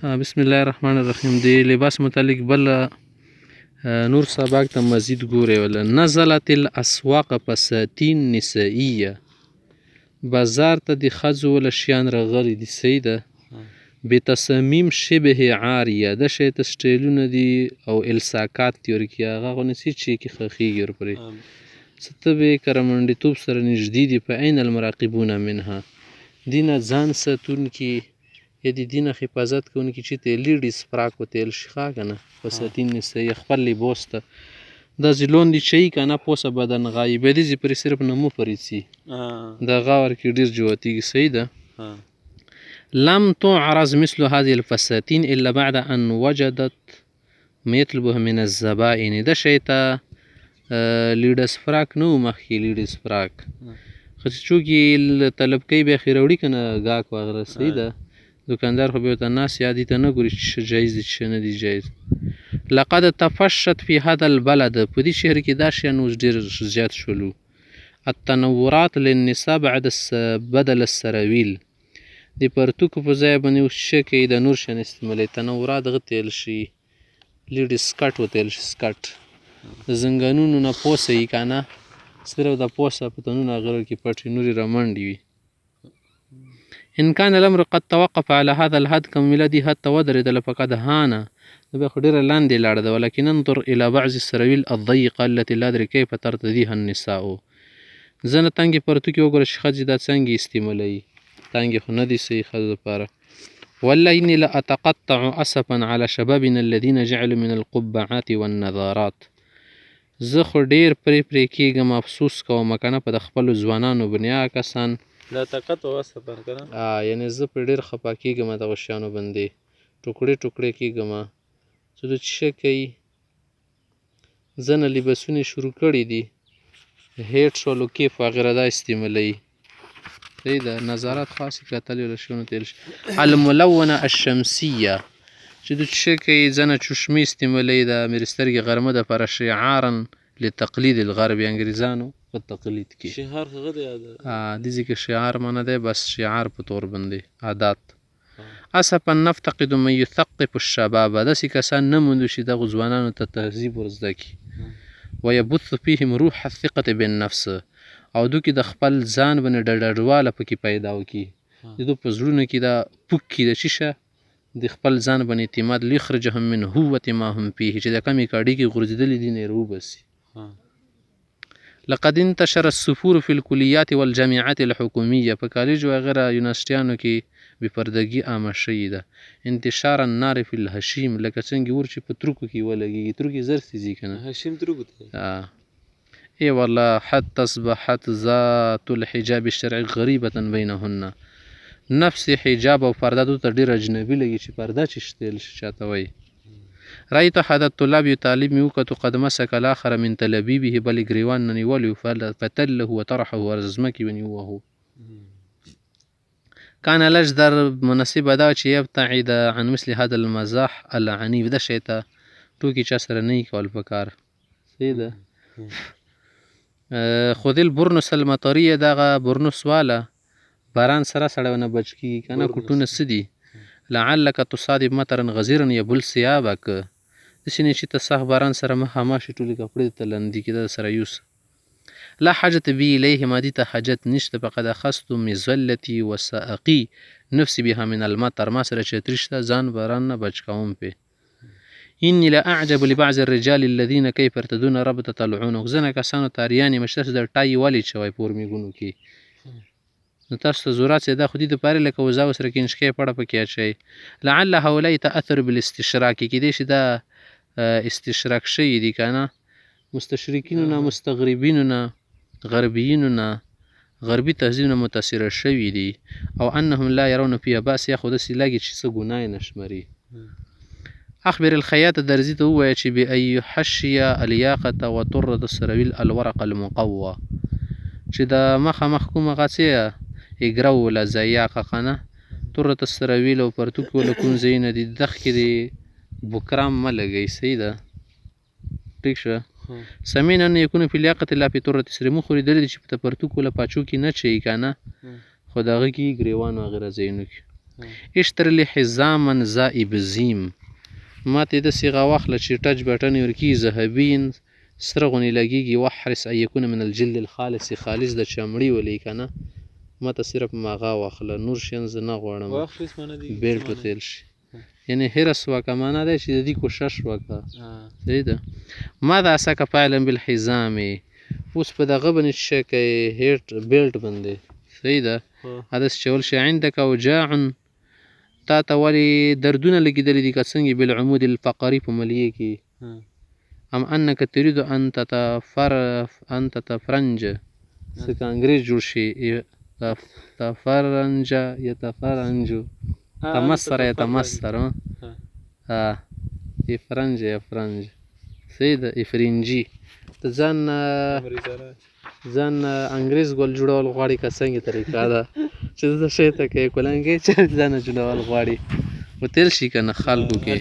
بسم الله الرحمن الرحیم. د لباس متعلق بل نور سبق ته مزید ګورئ. ولا نزلت الاسواق فساتین نسائیه، بازار ته د ښځو ولا شیان راغلي دي. صحیح ده. بتصمیم شبه عاریه، د شی ته سټایلونه دي او الساکات دي ورکې هغه غونې چې کې خښېږي ورپورې څه ته به یې کره منډېتوب سره نږدې دي. په عین المراقبون منها، دینه ځان ساتونکي یا د دینه حفاظت کوونکي چې ته لیډیز فراک وتیل شي ښه که نه، فساتین نساییه خپل لباس ته داسې لوندې چهیي که نه پوسه بدن غایبه دي پرې صرف نمو پرې څي د هغه ورکې ډېر جوتېږي. صحیح ده. لم تعرض مثل هذه الفساتین الا بعد ان وجدت ما يطلبه من الزبائن، د شی ته لیډیز فراک نه و مخکې لیډیز فراک خو چې څوک یې طلب کوي بیا خې راوړي که نه ګاهک وغیره. صحیح ده. دوکاندار خو بیا ورته ناست یا دې ته نه ګوري چې څه جایز دي څه نه دي جایز. لقد تفشت في هذا البلد، په دې شهر کې دا شیان اوس ډېر زیات شولو. التنورات للنساء بعد بدل السراویل، د پرتوکو په ځای باندې اوس څه کوي د نور شیان استعمالوي. تنورات دغه تیل شي لیډیز سکټ وتیل شي سکټ د زنګنونو نه پوسه یي که نه صرف د پوسه پتنونه هغه کې پټ وي نورې رامنډې وي. ان كان الامر قد توقف على هذا الحد، کوم میلادي حد ته ودرېدله فقد هانه، نو بیا خو ډېره لاندې لاړه ده. ولكن انظر الى بعض السراويل الضيقه التي لا ادري كيف ترتديها النساء، ځنه تنګې پرتوکې وګوره چې ښځې دا څنګه استعمالوي. تنګې خو نه دي صحیح ښځو دپاره. والله اني لاتقطع اسفا على شبابنا الذين جعلوا من القبعات والنظارات، زه خو ډېر پرې کېږم افسوس کوم که نه په د خپلو ځوانانو باندې هغه کسان لا تقطع اسفا که نه یعنې زه پرې ډېر خفه کېږم دغو شیانو باندې ټوکړې ټوکړې کېږم چې دوی څه کوي. ځنه لباسونه شروع کړي دي هیټ شول کیف وغیره دا استعمالوي. صحیح ده. نظارات خاصې کتلې ولا شیانو تیل شي. الملونه الشمسیه، چې دوی څه کوي ځنه چشمې استعمالوي د مېرې سترګې غرمه دپاره شعارا لتقلید الغرب، انګریزانو په تقلید کې. شعار هغه دی دې ځای کې شعار معنی دی بس شعار په طور باندې عادات. اسفا نفتقد من یثقف الشباب، داسې کسان نه موندو چې دغو ځوانانو ته تهذیب ور زده کړي. ویبث فیهم روح الثقة بالنفس، او دوی کې د خپل ځان باندې ډډواله پکې پیدا وکړي. د دوی په زړونو کې دا پوک کړي د شیشه د خپل ځان باندې اعتماد لیخرجهم من هوة ما هم فيه، چې د کمې کاډۍ کې غورځېدلي دي نه یې راوباسي. لقد انتشر السفور في الكليات والجامعات الحكومية، په کالج وغیره یونیورسټیانو کې بپردګي عامه شوې ده. انتشار النار في الهشیم، لکه څنګه اور چې په ترکو کې ولګېږي ترکې زر سيزي که نه هشیم ترکو ته ای والله. حتى اصبحت ذات الحجاب الشرعي غريبة بينهن، نفس حجاب او پرده دو ته ډېر اجنبي لګي چې پرده چې شتیل شي چاته وایي. رأيت أحد الطلاب یو طالب مې وکتو قد مسک الآخر من تلبیبه، بل ګریوان نه نیولی فتله وطرحه ور ځمکې ونیوهو. كان الأجدر مناسبه دا چې یبتعد عن مثل هذا المزاح العنیف، د شی ته ټوکې چا سره نه یي کول پکار. صحیح ده. خذ البرنس المطریه، دغه برنس واله باران سره سړی ونه بچ کېږي که نه کوټونه څه دي. لعلک تصادف مطرا غزیرا یبل ثیابک، داسې نه چې ته سخت باران سره مخامخ شي ټولې کپړې ته لندې کېده سره یوسه. لا حاجة بي إليه، ما دي ته حاجت نشته. فقد أخذت مظلتي وسأقي نفسي بها من المطر، ما سره چتري شته ځان باران نه بچ کوم پې. إني لا أعجب لبعض الرجال الذين كيف يرتدون ربطة العنق، ځنه کسانو تاریانې مشته چې د ټای ولې چوی په ورمېږونو کې، نو تاسو ته ضرورت چې دا خو دې دپاره لکه وزا سره کنچکۍ پړه پکې اچوئ. لعل هؤلاء تأثر بالاستشراک، کېدای شي دا استشراک شوي دي که نه مستشرکینو نه مستغربینو نه غربیینو نه غربي تهذیب نه متاثره شوي دي. او انهم لا يرون فيها باس، یا خو داسې لګي چې څه ګناه یې نه شمري. اخبر الخیاط درزي ته ووایه چې بأن يحشي الیاقة وطرة السراویل الورق المقوى، چې د مخامخ کومه غڅې اګره وله ضیاقه که نه طرة السراویل او پرتوکې وله کوم ځایونه دي دغ کې د بکرام مه لګئ. صحیح ده. ټیک شوه. سمعنا ان یکون فی الیاقة لا فی طرة السراویل، موږ خو لیدلي دي چې په پرتوک وله پاچو کې نه چوي که نه خو د هغه کې ګریوان وغیره ځایونو کې اشتر لي حزاما ذائب زیم ما ته داسې هغه واخله چې ټچ بټن یې ورکېږي ذهبین سره غوندې لګېږي واحرص ان یکون من الجلد الخالص خالص د چمړي ولي که نه ما ته صرف هغه واخله نور شیان زه نه غواړم واخلص معنی دی بیلټ وتیل شي یعنی حرص وکه معنا دی چې د دې کوشش وکه صحیح ده ماذا عساک فعلا بالحزام اوس په دغه باندې څه کوې هیټ بیلټ باندې صحیح ده هدس چول شي عندك وجاع تا ته ولې دردونه لګېدلي دي که څنګه بالعمود الفقري په ملیې کې ام انک تريد ان تتفرنج څنګه انګریز جوړ شي تفرنج يتفرنج تمسر يتمسر افرنج افرنج صحیح ده افرنجي ته ځان انګریز ګل جوړول غواړي که څنګه طریقه ده چې زه شی ته کوې کولنګې چې ځان جوړول غواړي وتیل شي که نه خلکو کې